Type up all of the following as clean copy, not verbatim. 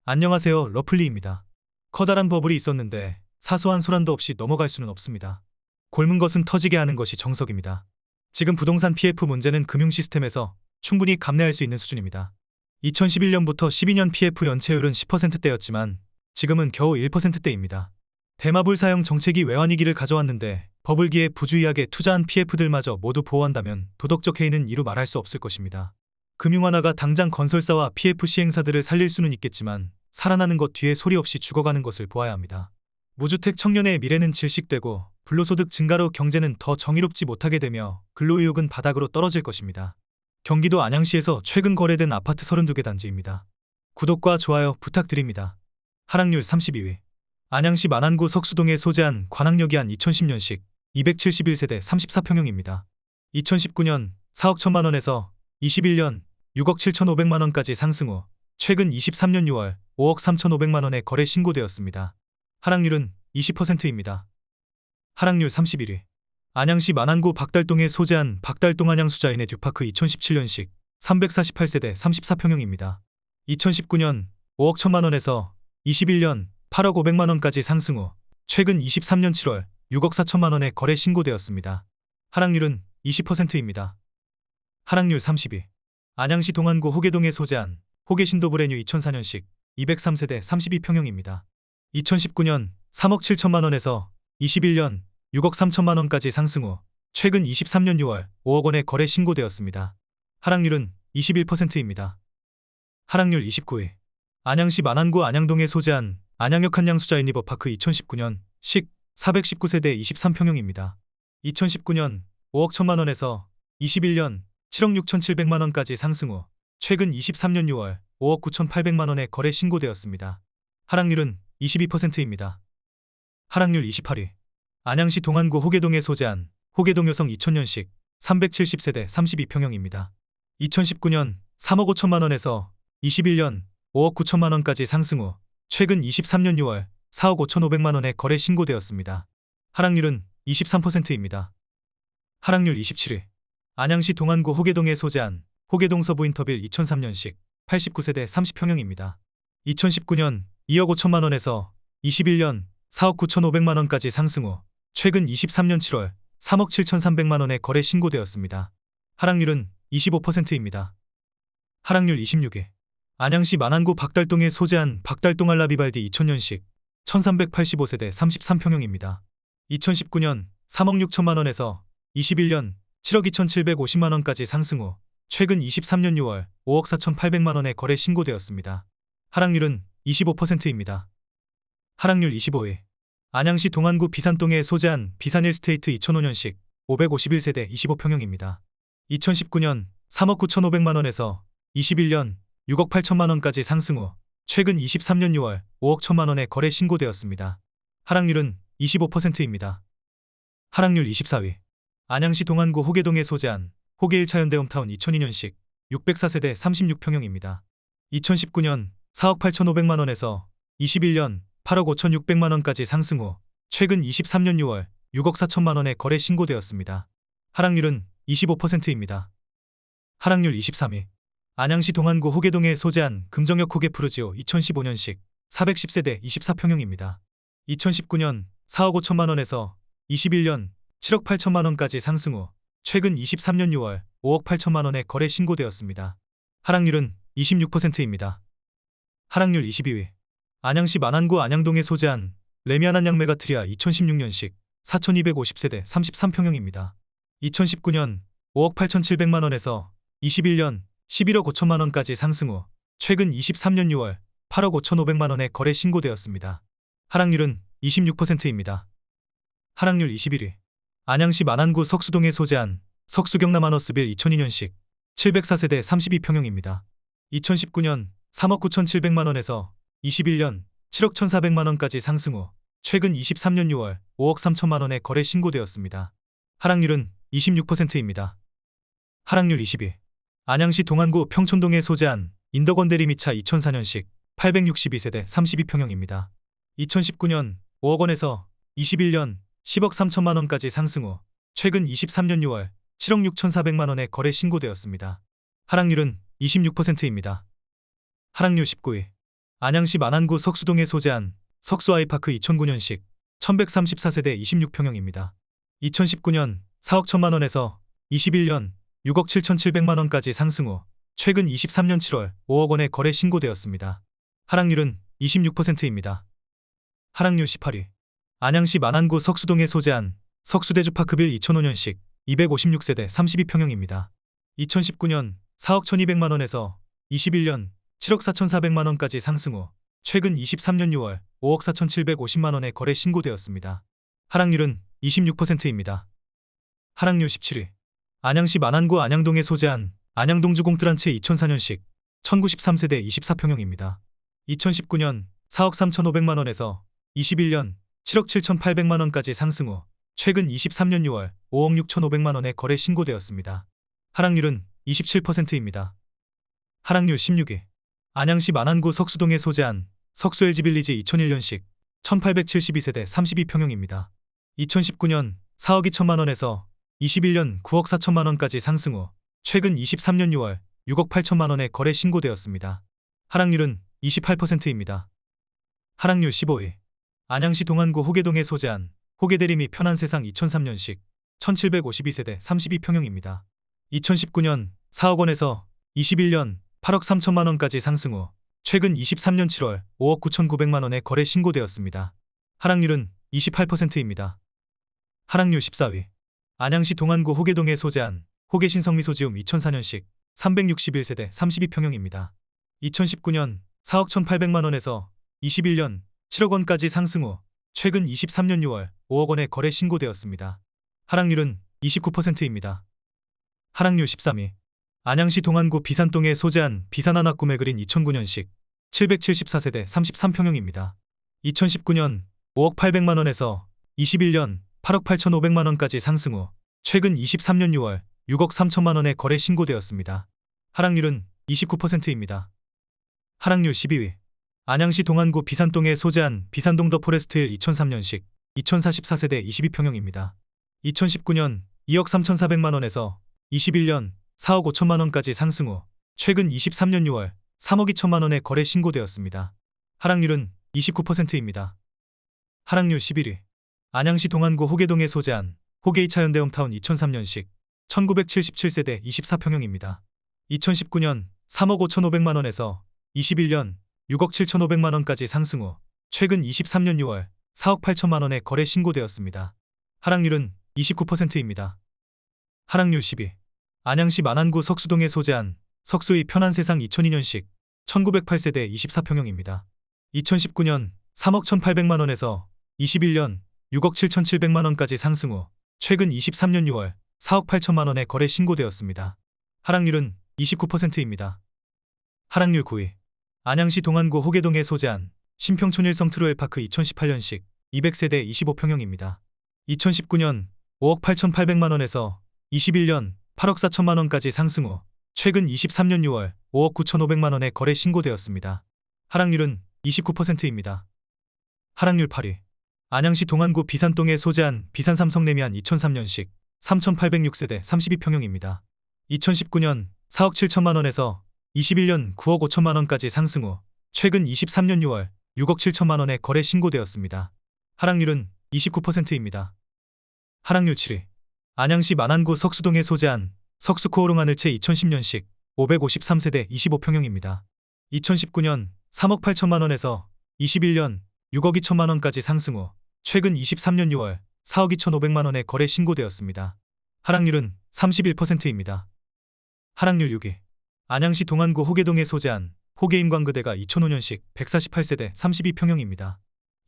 안녕하세요, 러플리입니다. 커다란 버블이 있었는데 사소한 소란도 없이 넘어갈 수는 없습니다. 골문 것은 터지게 하는 것이 정석입니다. 지금 부동산 PF 문제는 금융 시스템에서 충분히 감내할 수 있는 수준입니다. 2011년부터 12년 PF 연체율은 10%대였지만 지금은 겨우 1%대입니다. 대마불 사형 정책이 외환위기를 가져왔는데 버블기에 부주의하게 투자한 PF들마저 모두 보호한다면 도덕적 해이는 이루 말할 수 없을 것입니다. 금융 완화가 당장 건설사와 PF 시행사들을 살릴 수는 있겠지만 살아나는 것 뒤에 소리 없이 죽어가는 것을 보아야 합니다. 무주택 청년의 미래는 질식되고 불로소득 증가로 경제는 더 정의롭지 못하게 되며 근로의욕은 바닥으로 떨어질 것입니다. 경기도 안양시에서 최근 거래된 아파트 32개 단지입니다. 구독과 좋아요 부탁드립니다. 하락률 32위. 안양시 만안구 석수동에 소재한 관악역이한 2010년식 271세대 34평형입니다. 2019년 4억 1천만 원에서 21년 6억 7,500만 원까지 상승 후 최근 23년 6월 5억 3,500만 원에 거래 신고되었습니다. 하락률은 20%입니다. 하락률 31위. 안양시 만안구 박달동에 소재한 박달동 안양수자인의 듀파크 2017년식 348세대 34평형입니다. 2019년 5억 1천만 원에서 21년 8억 500만 원까지 상승 후 최근 23년 7월 6억 4천만 원에 거래 신고되었습니다. 하락률은 20%입니다. 하락률 30위. 안양시 동안구 호계동에 소재한 호계신도브레뉴 2004년식 203세대 32평형입니다. 2019년 3억 7천만 원에서 21년 6억 3천만 원까지 상승 후 최근 23년 6월 5억 원에 거래 신고되었습니다. 하락률은 21%입니다. 하락률 29위. 안양시 만안구 안양동에 소재한 안양역 한양수자 유니버파크 2019년 식 419세대 23평형입니다. 2019년 5억 1천만 원에서 21년 7억 6,700만 원까지 상승 후 최근 23년 6월 5억 9,800만 원에 거래 신고되었습니다. 하락률은 22%입니다. 하락률 28위. 안양시 동안구 호계동에 소재한 호계동 여성 2000년식 370세대 32평형입니다. 2019년 3억 5천만 원에서 21년 5억 9천만 원까지 상승 후 최근 23년 6월 4억 5,500만 원에 거래 신고되었습니다. 하락률은 23%입니다. 하락률 27위. 안양시 동안구 호계동에 소재한 호계동 서부인터빌 2003년식 89세대 30평형입니다. 2019년 2억 5천만 원에서 21년 4억 9,500만 원까지 상승 후 최근 23년 7월 3억 7,300만 원에 거래 신고되었습니다. 하락률은 25%입니다. 하락률 26위. 안양시 만안구 박달동에 소재한 박달동 알라비발디 2000년식 1385세대 33평형입니다. 2019년 3억 6천만 원에서 21년 7억 2,750만 원까지 상승 후 최근 23년 6월 5억 4,800만 원에 거래 신고되었습니다. 하락률은 25%입니다. 하락률 25위. 안양시 동안구 비산동에 소재한 비산일스테이트 2005년식 551세대 25평형입니다. 2019년 3억 9,500만 원에서 21년 6억 8천만 원까지 상승 후 최근 23년 6월 5억 1천만 원에 거래 신고되었습니다. 하락률은 25%입니다. 하락률 24위. 안양시 동안구 호계동에 소재한 호계 1차 현대홈타운 2002년식 604세대 36평형입니다. 2019년 4억 8,500만 원에서 21년 8억 5,600만 원까지 상승 후 최근 23년 6월 6억 4천만 원에 거래 신고되었습니다. 하락률은 25%입니다. 하락률 23위. 안양시 동안구 호계동에 소재한 금정역 호계푸르지오 2015년식 410세대 24평형입니다. 2019년 4억 5천만 원에서 21년 7억 8천만 원까지 상승 후 최근 23년 6월 5억 8천만 원에 거래 신고되었습니다. 하락률은 26%입니다. 하락률 22위. 안양시 만안구 안양동에 소재한 레미안 안양 메가트리아 2016년식 4250세대 33평형입니다. 2019년 5억 8,700만 원에서 21년 11억 5천만 원까지 상승 후 최근 23년 6월 8억 5,500만 원에 거래 신고되었습니다. 하락률은 26%입니다. 하락률 21위. 안양시 만안구 석수동에 소재한 석수경남 아너스빌 2002년식 704세대 32평형입니다. 2019년 3억 9,700만 원에서 21년 7억 1,400만 원까지 상승 후 최근 23년 6월 5억 3천만 원에 거래 신고되었습니다. 하락률은 26%입니다. 하락률 20위. 안양시 동안구 평촌동에 소재한 인덕원대리미차 2004년식 862세대 32평형입니다. 2019년 5억 원에서 21년 10억 3천만 원까지 상승 후 최근 23년 6월 7억 6,400만 원에 거래 신고되었습니다. 하락률은 26%입니다. 하락률 19위. 안양시 만안구 석수동에 소재한 석수아이파크 2009년식 1134세대 26평형입니다. 2019년 4억 1천만 원에서 21년 6억 7,700만 원까지 상승 후 최근 23년 7월 5억 원에 거래 신고되었습니다. 하락률은 26%입니다. 하락률 18위. 안양시 만안구 석수동에 소재한 석수대주파크빌 2005년식 256세대 32평형입니다. 2019년 4억 1,200만 원에서 21년 7억 4,400만 원까지 상승 후 최근 23년 6월 5억 4,750만 원에 거래 신고되었습니다. 하락률은 26%입니다. 하락률 17위. 안양시 만안구 안양동에 소재한 안양동주공트란체 2004년식 1093세대 24평형입니다. 2019년 4억 3,500만 원에서 21년 7억 7,800만 원까지 상승 후 최근 23년 6월 5억 6,500만 원에 거래 신고되었습니다. 하락률은 27%입니다. 하락률 16위. 안양시 만안구 석수동에 소재한 석수 LG빌리지 2001년식 1872세대 32평형입니다. 2019년 4억 2천만 원에서 21년 9억 4천만 원까지 상승 후 최근 23년 6월 6억 8천만 원에 거래 신고되었습니다. 하락률은 28%입니다. 하락률 15위. 안양시 동안구 호계동에 소재한 호계대리 및 편안세상 2003년식 1752세대 32평형입니다. 2019년 4억 원에서 21년 8억 3천만 원까지 상승 후 최근 23년 7월 5억 9,900만 원에 거래 신고되었습니다. 하락률은 28%입니다. 하락률 14위. 안양시 동안구 호계동에 소재한 호계신성미소지움 2004년식 361세대 32평형입니다. 2019년 4억 1,800만 원에서 21년 7억 원까지 상승 후 최근 23년 6월 5억 원에 거래 신고되었습니다. 하락률은 29%입니다. 하락률 13위. 안양시 동안구 비산동에 소재한 비산하나꿈에 그린 2009년식 774세대 33평형입니다. 2019년 5억 800만 원에서 21년 8억 8,500만 원까지 상승 후 최근 23년 6월 6억 3천만 원에 거래 신고되었습니다. 하락률은 29%입니다. 하락률 12위. 안양시 동안구 비산동에 소재한 비산동 더 포레스트힐 2003년식 2044세대 22평형입니다. 2019년 2억 3,400만 원에서 21년 4억 5천만 원까지 상승 후 최근 23년 6월 3억 2천만 원에 거래 신고되었습니다. 하락률은 29%입니다. 하락률 11위. 안양시 동안구 호계동에 소재한 호계 2차 현대홈타운 2003년식 1977세대 24평형입니다. 2019년 3억 5,500만 원에서 21년 6억 7,500만 원까지 상승 후 최근 23년 6월 4억 8천만 원에 거래 신고되었습니다. 하락률은 29%입니다. 하락률 10위. 안양시 만안구 석수동에 소재한 석수의 편안세상 2002년식 1908세대 24평형입니다. 2019년 3억 1,800만 원에서 21년 6억 7,700만 원까지 상승 후 최근 23년 6월 4억 8천만 원에 거래 신고되었습니다. 하락률은 29%입니다. 하락률 9위. 안양시 동안구 호계동에 소재한 신평촌일성 트루엘파크 2018년식 200세대 25평형입니다. 2019년 5억 8,800만 원에서 21년 8억 4천만 원까지 상승 후 최근 23년 6월 5억 9,500만 원에 거래 신고되었습니다. 하락률은 29%입니다. 하락률 8위. 안양시 동안구 비산동에 소재한 비산삼성레미안 2003년식 3,806세대 32평형입니다. 2019년 4억 7천만 원에서 21년 9억 5천만 원까지 상승 후 최근 23년 6월 6억 7천만 원에 거래 신고되었습니다. 하락률은 29%입니다. 하락률 7위. 안양시 만안구 석수동에 소재한 석수코오롱 하늘채 2010년식 553세대 25평형입니다. 2019년 3억 8천만 원에서 21년 6억 2천만 원까지 상승 후 최근 23년 6월 4억 2,500만 원에 거래 신고되었습니다. 하락률은 31%입니다. 하락률 6위. 안양시 동안구 호계동에 소재한 호계임광그대가 2005년식 148세대 32평형입니다.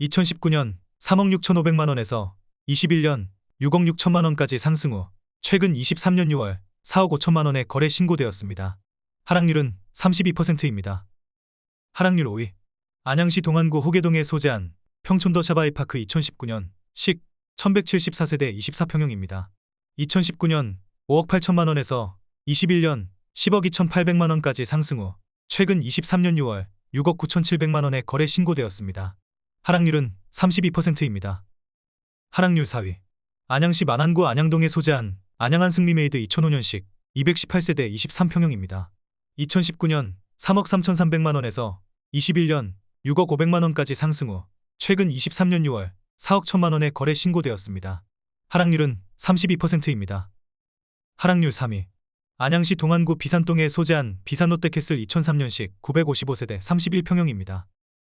2019년 3억 6,500만 원에서 21년 6억 6천만 원까지 상승 후 최근 23년 6월 4억 5천만 원에 거래 신고되었습니다. 하락률은 32%입니다. 하락률 5위. 안양시 동안구 호계동에 소재한 평촌더 샤바이파크 2019년 식 1174세대 24평형입니다. 2019년 5억 8천만 원에서 21년 10억 2,800만 원까지 상승 후 최근 23년 6월 6억 9,700만 원에 거래 신고되었습니다. 하락률은 32%입니다. 하락률 4위. 안양시 만안구 안양동에 소재한 안양한 승리메이드 2005년식 218세대 23평형입니다. 2019년 3억 3,300만 원에서 21년 6억 500만 원까지 상승 후 최근 23년 6월 4억 1천만 원의 거래 신고되었습니다. 하락률은 32%입니다. 하락률 3위. 안양시 동안구 비산동에 소재한 비산롯데캐슬 2003년식 955세대 31평형입니다.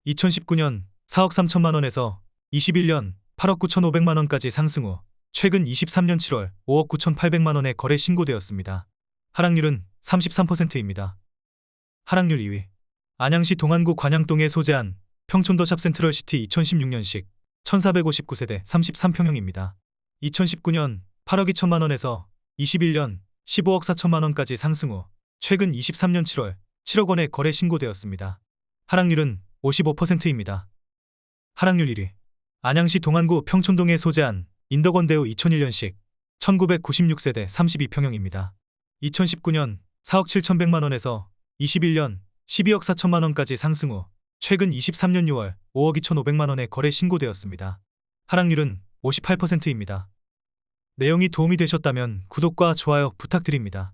2019년 4억 3천만 원에서 21년 8억 9천5백만 원까지 상승 후 최근 23년 7월 5억 9천8백만 원의 거래 신고되었습니다. 하락률은 33%입니다. 하락률 2위. 안양시 동안구 관양동에 소재한 평촌더 샵센트럴시티 2016년식 1459세대 33평형입니다. 2019년 8억 2천만 원에서 21년 15억 4천만 원까지 상승 후 최근 23년 7월 7억 원의 거래 신고되었습니다. 하락률은 55%입니다. 하락률 1위. 안양시 동안구 평촌동에 소재한 인덕원대우 2001년식 1996세대 32평형입니다. 2019년 4억 7천백만 원에서 21년 12억 4천만 원까지 상승 후 최근 23년 6월 5억 2천5백만 원의 거래 신고되었습니다. 하락률은 58%입니다. 내용이 도움이 되셨다면 구독과 좋아요 부탁드립니다.